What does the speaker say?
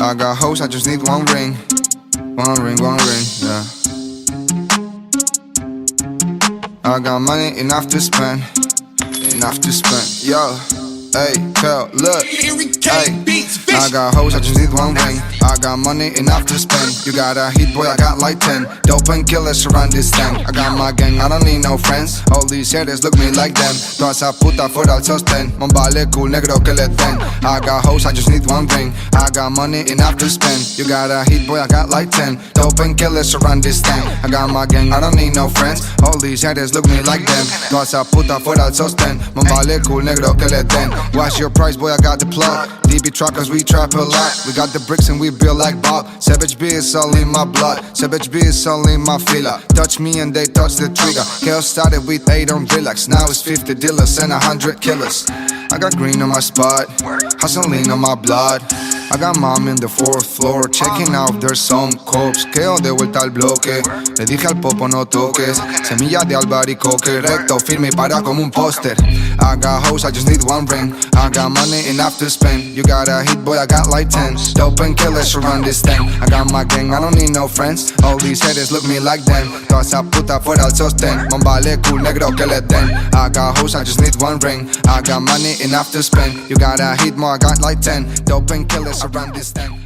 I got hoes, I just need one ring. One ring, yeah. I got money enough to spend. Yo, hey, girl, look, hey. I got hoes, I just need one ring. I got money enough to spend. You got a heat, boy, I got like 10 dope and killers around this thing. I got my gang, I don't need no friends. All these haters look me like them. Toda esa puta fuera al sostén. Mon vale cool, negro que le den. I got hoes, I just need one ring. I got money enough to spend. You got a heat, boy, I got like 10 dope and killers around this thing. I got my gang, I don't need no friends. All these haters look me like them. Toda esa puta fuera al sostén. Mon vale cool, negro que le den. Watch your price, boy, I got the plug. DB truckers, we trap a lot. We got the bricks and we build like Bob. Savage B is all in my blood. Savage B is all in my fila. Touch me and they touch the trigger. Chaos started with 8 on relax. Now it's 50 dealers and 100 killers. I got green on my spot, hustling on my blood. I got mom in the 4th floor, checking out if there's some cops. Quedo de vuelta al bloque, le dije al popo no toques. Semilla de albaricoque, recto, firme y para como un póster. I got hoes, I just need one ring. I got money enough to spend. You got a hit, boy, I got like 10 dope and killers around this thing. I got my gang, I don't need no friends. All these haters look me like them. Toda esa puta fuera al sostén. Mon vale cool, negro que le den. I got hoes, I just need one ring. I got money enough to spend. You got a hit, more, I got like 10 dope and killers around this thing.